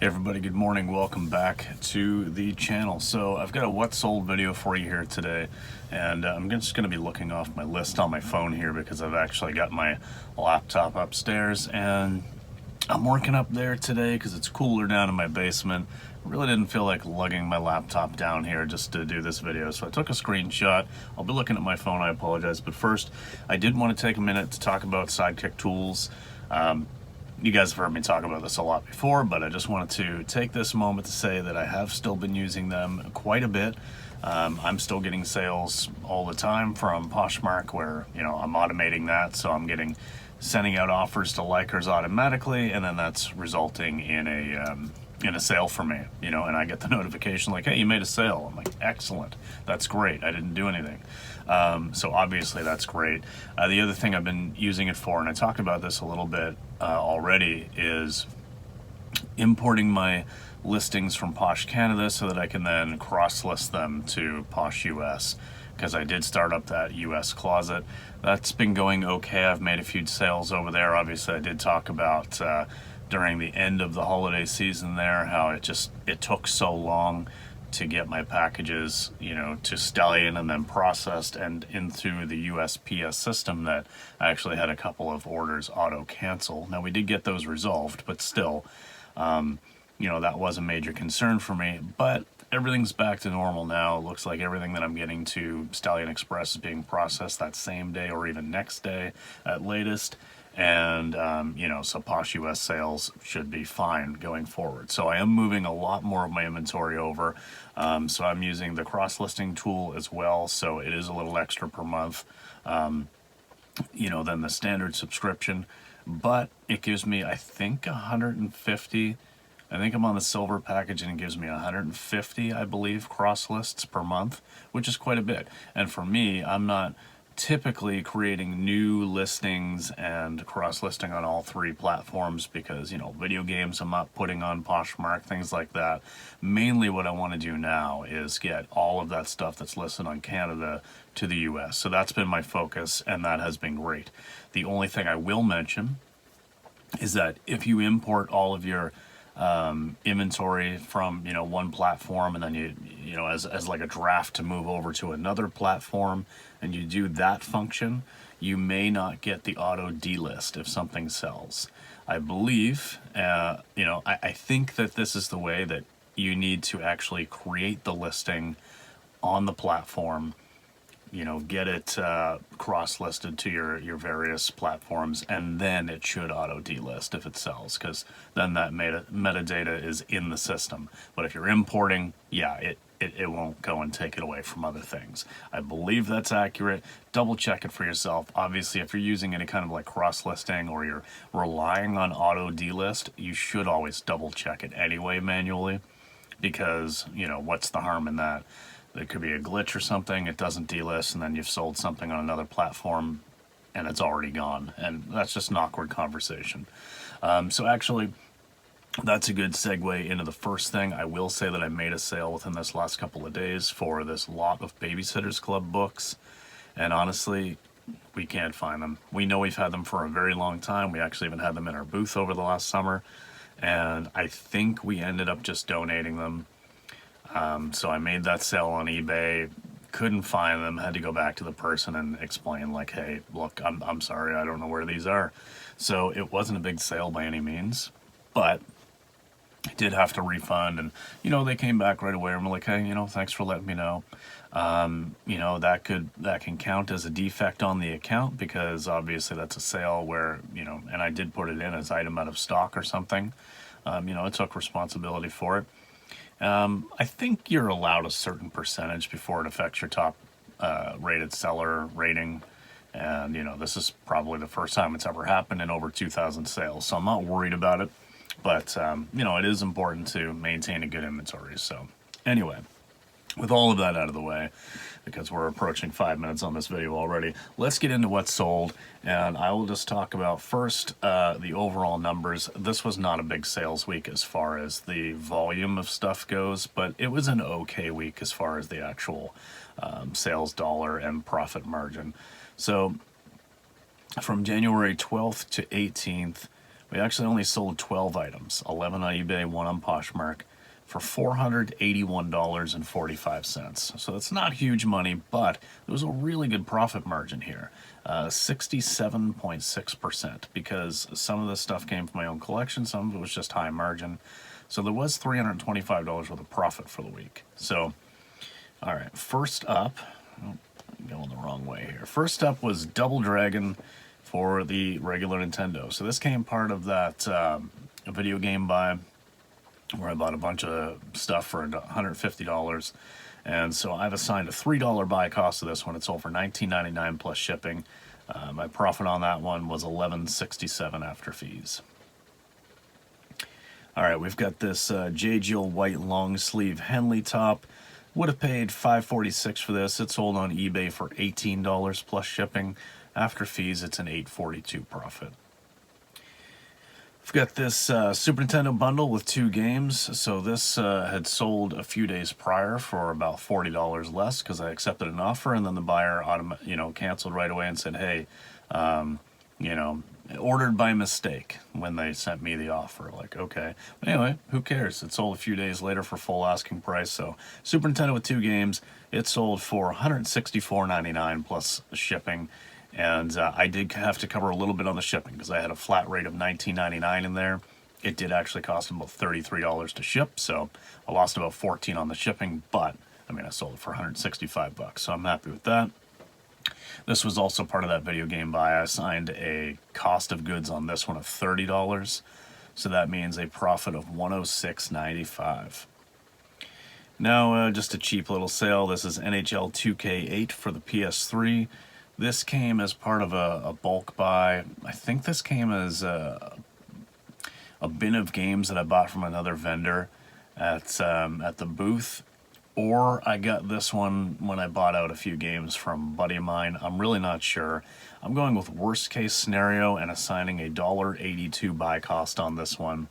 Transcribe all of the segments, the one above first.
Hey everybody, good morning. Welcome back to the channel. So I've got a what sold video for you here today, and I'm just going to be looking off my list on my phone here because I've actually got my laptop upstairs and I'm working up there today because it's cooler down in my basement. I really didn't feel like lugging my laptop down here just to do this video, so I took a screenshot. I'll be looking at my phone, I apologize, but first I did want to take a minute to talk about Sidekick tools. You guys have heard me talk about this a lot before, but I just wanted to take this moment to say that I have still been using them quite a bit. I'm still getting sales all the time from Poshmark where, I'm automating that, so I'm sending out offers to likers automatically, and then that's resulting in a sale for me, and I get the notification like, hey, you made a sale. I'm like, excellent, that's great, I didn't do anything. So obviously that's great. The other thing I've been using it for, and I talked about this a little bit already, is importing my listings from Posh Canada so that I can then cross-list them to Posh US, because I did start up that US closet. That's been going okay. I've made a few sales over there. Obviously I did talk about during the end of the holiday season there how it took so long to get my packages, to Stallion and then processed and in through the USPS system that I actually had a couple of orders auto cancel. Now we did get those resolved, but still, that was a major concern for me, but everything's back to normal now. It looks like everything that I'm getting to Stallion Express is being processed that same day or even next day at latest. And, so Posh US sales should be fine going forward. So I am moving a lot more of my inventory over. So I'm using the cross-listing tool as well. So it is a little extra per month, than the standard subscription. But it gives me, I think, 150. I think I'm on the silver package and it gives me 150, I believe, cross lists per month, which is quite a bit. And for me, I'm not typically creating new listings and cross-listing on all three platforms because, video games I'm not putting on Poshmark, things like that. Mainly what I want to do now is get all of that stuff that's listed on Canada to the US. So that's been my focus and that has been great. The only thing I will mention is that if you import all of your inventory from one platform and then you as like a draft to move over to another platform and you do that function, you may not get the auto delist if something sells. I believe I think that this is the way that you need to actually create the listing on the platform, get it cross-listed to your various platforms, and then it should auto-delist if it sells, because then that metadata is in the system. But if you're importing, yeah, it won't go and take it away from other things. I believe that's accurate. Double check it for yourself. Obviously, if you're using any kind of like cross-listing or you're relying on auto-delist, you should always double check it anyway manually, because, what's the harm in that? There could be a glitch or something, it doesn't delist, and then you've sold something on another platform and it's already gone. And that's just an awkward conversation. So actually, that's a good segue into the first thing. I will say that I made a sale within this last couple of days for this lot of Babysitters Club books. And honestly, we can't find them. We know we've had them for a very long time. We actually even had them in our booth over the last summer. And I think we ended up just donating them. So I made that sale on eBay, couldn't find them, had to go back to the person and explain like, hey, look, I'm sorry, I don't know where these are. So it wasn't a big sale by any means, but I did have to refund, and, they came back right away and were like, hey, thanks for letting me know. That can count as a defect on the account because obviously that's a sale where, and I did put it in as item out of stock or something. I took responsibility for it. I think you're allowed a certain percentage before it affects your top rated seller rating, and this is probably the first time it's ever happened in over 2,000 sales, so I'm not worried about it, but it is important to maintain a good inventory. So anyway, with all of that out of the way, because we're approaching 5 minutes on this video already, let's get into what's sold, and I will just talk about first the overall numbers. This was not a big sales week as far as the volume of stuff goes, but it was an okay week as far as the actual sales dollar and profit margin. So from January 12th to 18th, We actually only sold 12 items, 11 on eBay, 1 on Poshmark, for $481.45. So that's not huge money, but there was a really good profit margin here, 67.6%, because some of this stuff came from my own collection, some of it was just high margin. So there was $325 worth of profit for the week. So, all right, first up, oh, I'm going the wrong way here. First up was Double Dragon for the regular Nintendo. So this came part of that video game buy, where I bought a bunch of stuff for $150, and so I've assigned a $3 buy cost to this one. It sold for $19.99 plus shipping. My profit on that one was $11.67 after fees. All right, we've got this Jgill white long sleeve Henley top. Would have paid $5.46 for this. It sold on eBay for $18 plus shipping. After fees, it's an $8.42 profit. We've got this Super Nintendo bundle with 2 games. So this had sold a few days prior for about $40 less because I accepted an offer, and then the buyer canceled right away and said, hey, ordered by mistake when they sent me the offer. Like, okay. But anyway, who cares? It sold a few days later for full asking price. So Super Nintendo with 2 games, it sold for $164.99 plus shipping. And I did have to cover a little bit on the shipping because I had a flat rate of $19.99 in there. It did actually cost about $33 to ship, so I lost about $14 on the shipping, but I mean, I sold it for $165, so I'm happy with that. This was also part of that video game buy. I assigned a cost of goods on this one of $30, so that means a profit of $106.95. Now, just a cheap little sale. This is NHL 2K8 for the PS3. This came as part of a bulk buy. I think this came as a bin of games that I bought from another vendor at the booth. Or I got this one when I bought out a few games from a buddy of mine. I'm really not sure. I'm going with worst case scenario and assigning a $1.82 buy cost on this one.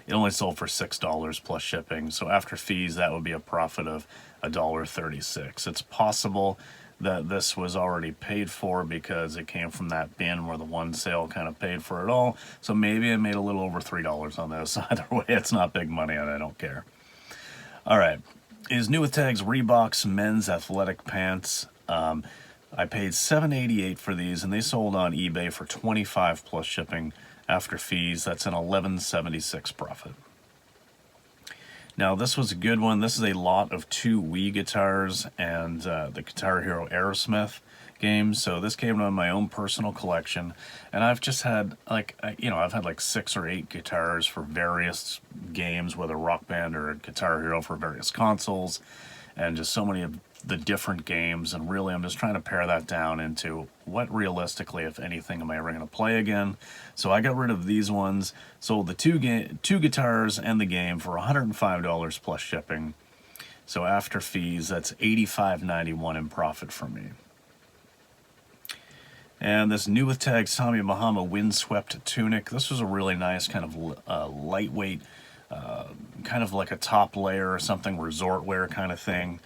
It only sold for $6 plus shipping. So after fees, that would be a profit of $1.36. It's possible that this was already paid for because it came from that bin where the one sale kind of paid for it all. So maybe I made a little over $3 on this. Either way, it's not big money and I don't care. All right, is new with tags Rebox men's athletic pants. I paid $7.88 for these, and they sold on eBay for $25 plus shipping after fees. That's an $11.76 profit. Now, this was a good one. This is a lot of 2 Wii guitars and the Guitar Hero Aerosmith games. So this came on my own personal collection, and I've just had I've had like 6 or 8 guitars for various games, whether Rock Band or Guitar Hero for various consoles, and just so many of the different games. And really, I'm just trying to pare that down into what realistically, if anything, am I ever going to play again. So I got rid of these ones, sold the 2 guitars and the game for $105 plus shipping. So after fees, that's $85.91 in profit for me. And this new with tags Tommy Bahama Windswept Tunic. This was a really nice kind of lightweight, kind of like a top layer or something, resort wear kind of thing.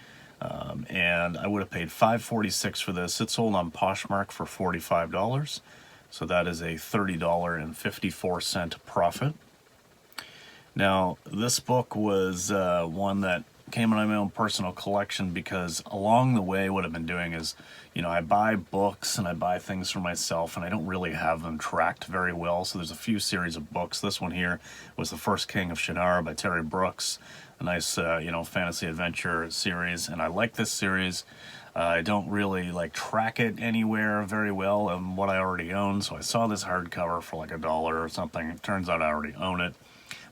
And I would have paid $5.46 for this. It sold on Poshmark for $45. So that is a $30.54 profit. Now, this book was one that came in my own personal collection because along the way what I've been doing is, I buy books and I buy things for myself and I don't really have them tracked very well. So there's a few series of books. This one here was The First King of Shanara by Terry Brooks. A nice, fantasy adventure series, and I like this series. I don't really track it anywhere very well and what I already own, so I saw this hardcover for like $1 or something. It turns out I already own it,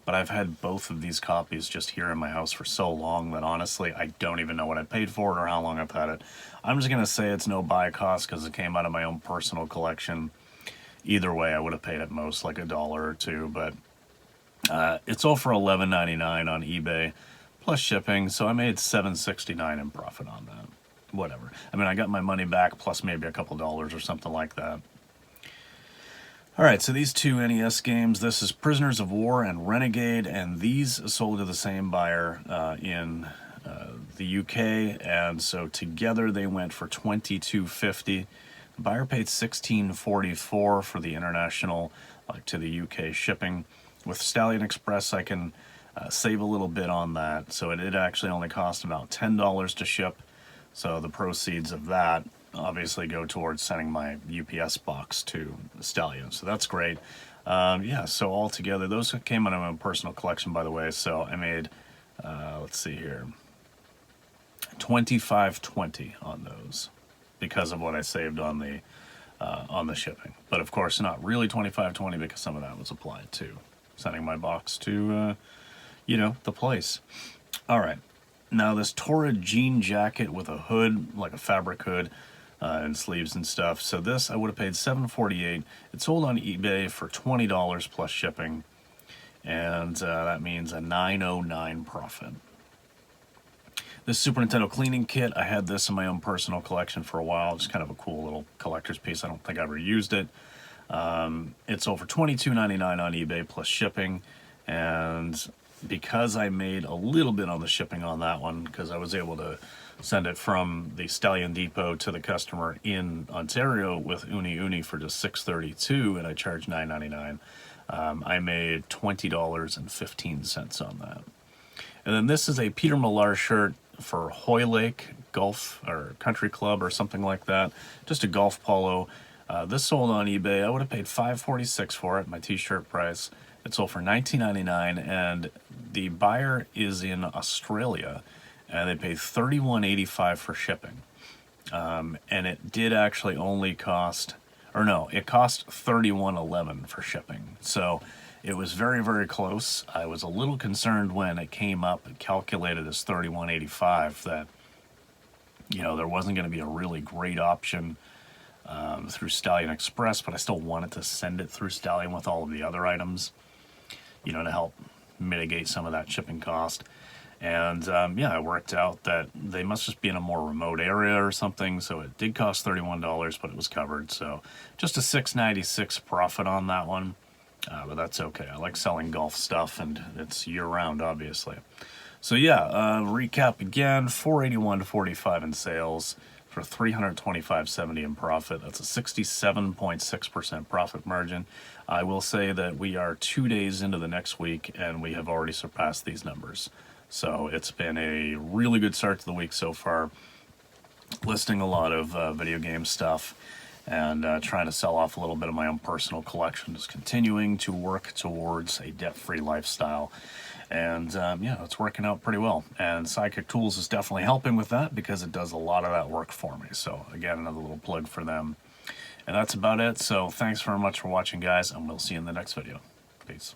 but I've had both of these copies just here in my house for so long that honestly I don't even know what I paid for it or how long I've had it. I'm just gonna say it's no buy cost because it came out of my own personal collection. Either way, I would have paid at most like $1 or $2, but it sold for $11.99 on eBay plus shipping, so I made $7.69 in profit on that. Whatever. I mean, I got my money back plus maybe a couple dollars or something like that. All right, so these 2 NES games, this is Prisoners of War and Renegade, and these sold to the same buyer in the UK, and so together they went for $22.50. The buyer paid $16.44 for the international like to the UK shipping. With Stallion Express, I can save a little bit on that. So it actually only cost about $10 to ship. So the proceeds of that obviously go towards sending my UPS box to Stallion. So that's great. Yeah, so altogether, those came out of my personal collection, by the way. So I made, let's see here, $25.20 on those because of what I saved on the shipping. But of course, not really $25.20 because some of that was applied to sending my box to, you know, the place. All right. Now this TorJean Jacket with a hood, like a fabric hood, and sleeves and stuff. So this I would have paid $7.48. It sold on eBay for $20 plus shipping, and that means a $9.09 profit. This Super Nintendo cleaning kit, I had this in my own personal collection for a while. It's kind of a cool little collector's piece. I don't think I ever used it. It sold for $22.99 on eBay plus shipping, and because I made a little bit on the shipping on that one, because I was able to send it from the Stallion Depot to the customer in Ontario with Uni for just $6.32, and I charged $9.99. I made $20.15 on that. And then this is a Peter Millar shirt for Hoylake Golf or Country Club or something like that. Just a golf polo. This sold on eBay. I would have paid $5.46 for it, my t-shirt price. It sold for $19.99, and the buyer is in Australia, and they paid $31.85 for shipping. And it did actually only cost, or no, it cost $31.11 for shipping. So it was very, very close. I was a little concerned when it came up and calculated as $31.85 that, you know, there wasn't going to be a really great option through Stallion Express, but I still wanted to send it through Stallion with all of the other items, you know, to help mitigate some of that shipping cost. And yeah, it worked out that they must just be in a more remote area or something, so it did cost $31, but it was covered. So just a $6.96 profit on that one, but that's okay. I like selling golf stuff, and it's year-round, obviously. So yeah, recap again, $481.45 in sales for $325.70 in profit. That's a 67.6% profit margin. I will say that we are 2 days into the next week, and we have already surpassed these numbers. So it's been a really good start to the week so far, listing a lot of video game stuff and trying to sell off a little bit of my own personal collection, just continuing to work towards a debt-free lifestyle. And yeah, it's working out pretty well. And Sidekick Tools is definitely helping with that because it does a lot of that work for me. So again, another little plug for them. And that's about it. So thanks very much for watching, guys, and we'll see you in the next video. Peace.